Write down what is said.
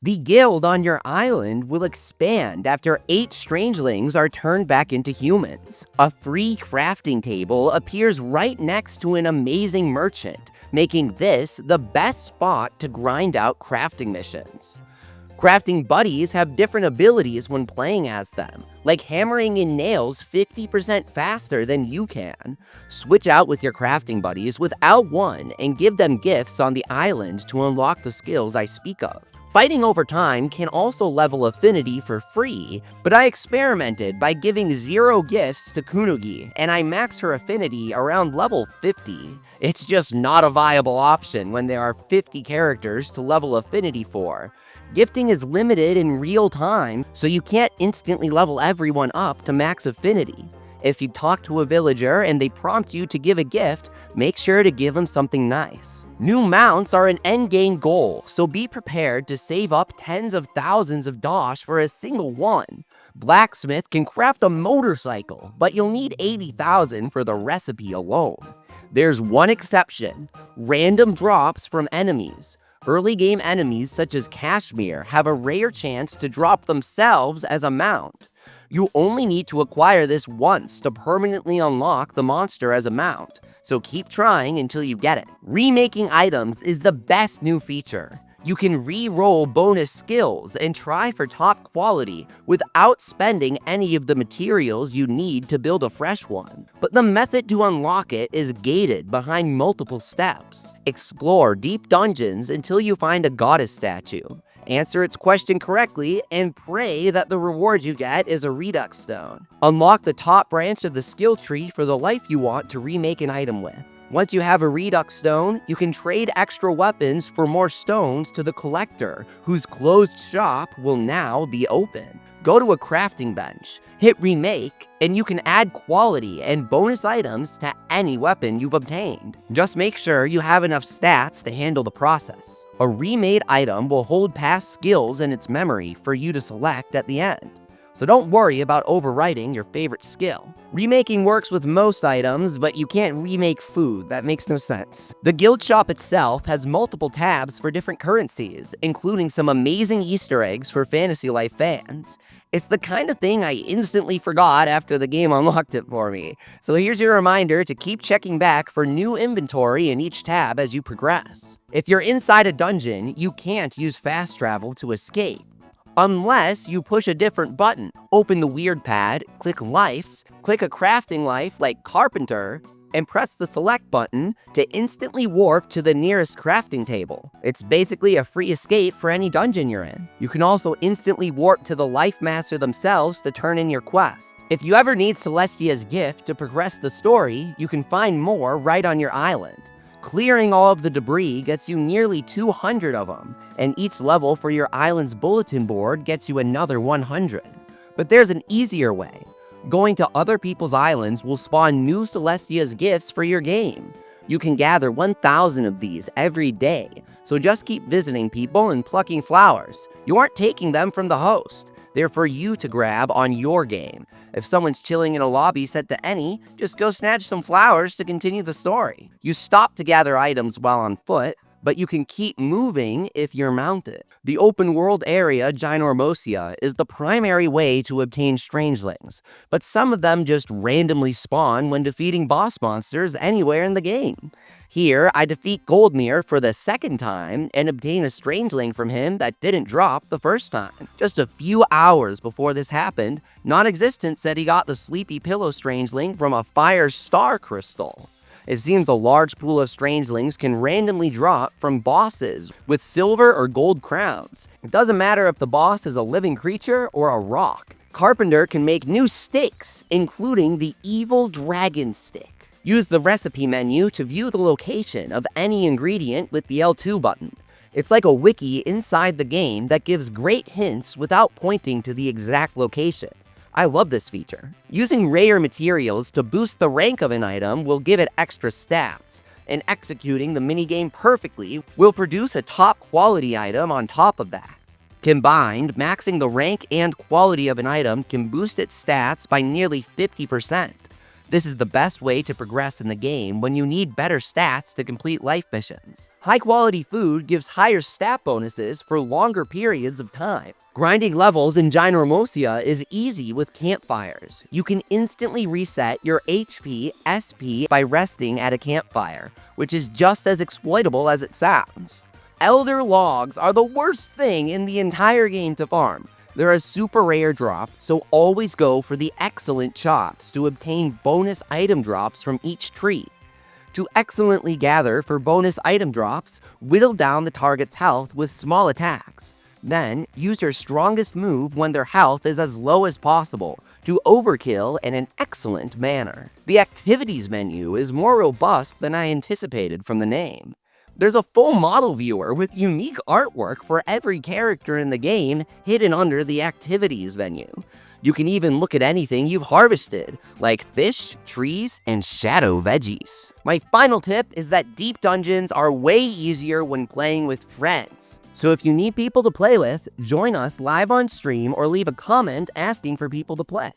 The guild on your island will expand after 8 strangelings are turned back into humans. A free crafting table appears right next to an amazing merchant, making this the best spot to grind out crafting missions. Crafting buddies have different abilities when playing as them, like hammering in nails 50% faster than you can. Switch out with your crafting buddies without one and give them gifts on the island to unlock the skills I speak of. Fighting over time can also level Affinity for free, but I experimented by giving 0 gifts to Kunugi, and I max her Affinity around level 50. It's just not a viable option when there are 50 characters to level Affinity for. Gifting is limited in real time, so you can't instantly level everyone up to max Affinity. If you talk to a villager and they prompt you to give a gift, make sure to give them something nice. New mounts are an endgame goal, so be prepared to save up tens of thousands of dosh for a single one. Blacksmith can craft a motorcycle, but you'll need 80,000 for the recipe alone. There's one exception: random drops from enemies. Early game enemies such as Kashmir have a rare chance to drop themselves as a mount. You only need to acquire this once to permanently unlock the monster as a mount, so keep trying until you get it. Remaking Items is the best new feature. You can re-roll bonus skills and try for top quality without spending any of the materials you need to build a fresh one. But the method to unlock it is gated behind multiple steps. Explore deep dungeons until you find a goddess statue. Answer its question correctly, and pray that the reward you get is a Redux Stone. Unlock the top branch of the skill tree for the life you want to remake an item with. Once you have a Redux Stone, you can trade extra weapons for more stones to the collector, whose closed shop will now be open. Go to a crafting bench, hit Remake, and you can add quality and bonus items to any weapon you've obtained. Just make sure you have enough stats to handle the process. A remade item will hold past skills in its memory for you to select at the end, so don't worry about overwriting your favorite skill. Remaking works with most items, but you can't remake food. That makes no sense. The guild shop itself has multiple tabs for different currencies, including some amazing Easter eggs for Fantasy Life fans. It's the kind of thing I instantly forgot after the game unlocked it for me. So here's your reminder to keep checking back for new inventory in each tab as you progress. If you're inside a dungeon, you can't use fast travel to escape, unless you push a different button. Open the weird pad, click Lives, click a crafting life like Carpenter, and press the select button to instantly warp to the nearest crafting table. It's basically a free escape for any dungeon you're in. You can also instantly warp to the Life Master themselves to turn in your quest. If you ever need Celestia's gift to progress the story, you can find more right on your island. Clearing all of the debris gets you nearly 200 of them, and each level for your island's bulletin board gets you another 100. But there's an easier way. Going to other people's islands will spawn new Celestia's gifts for your game. You can gather 1,000 of these every day, so just keep visiting people and plucking flowers. You aren't taking them from the host. They're for you to grab on your game. If someone's chilling in a lobby set to any, just go snatch some flowers to continue the story. You stop to gather items while on foot, but you can keep moving if you're mounted. The open world area, Ginormosia, is the primary way to obtain Strangelings, but some of them just randomly spawn when defeating boss monsters anywhere in the game. Here, I defeat Goldmere for the second time and obtain a Strangeling from him that didn't drop the first time. Just a few hours before this happened, Non-Existent said he got the Sleepy Pillow Strangeling from a Fire Star Crystal. It seems a large pool of Strangelings can randomly drop from bosses with silver or gold crowns. It doesn't matter if the boss is a living creature or a rock. Carpenter can make new sticks, including the Evil Dragon Stick. Use the recipe menu to view the location of any ingredient with the L2 button. It's like a wiki inside the game that gives great hints without pointing to the exact location. I love this feature. Using rare materials to boost the rank of an item will give it extra stats, and executing the minigame perfectly will produce a top quality item on top of that. Combined, maxing the rank and quality of an item can boost its stats by nearly 50%. This is the best way to progress in the game when you need better stats to complete life missions. High-quality food gives higher stat bonuses for longer periods of time. Grinding levels in Gynormosia is easy with Campfires. You can instantly reset your HP, SP by resting at a campfire, which is just as exploitable as it sounds. Elder Logs are the worst thing in the entire game to farm. They're a super rare drop, so always go for the excellent chops to obtain bonus item drops from each tree. To excellently gather for bonus item drops, whittle down the target's health with small attacks. Then, use your strongest move when their health is as low as possible to overkill in an excellent manner. The activities menu is more robust than I anticipated from the name. There's a full model viewer with unique artwork for every character in the game hidden under the activities menu. You can even look at anything you've harvested, like fish, trees, and shadow veggies. My final tip is that deep dungeons are way easier when playing with friends. So if you need people to play with, join us live on stream or leave a comment asking for people to play.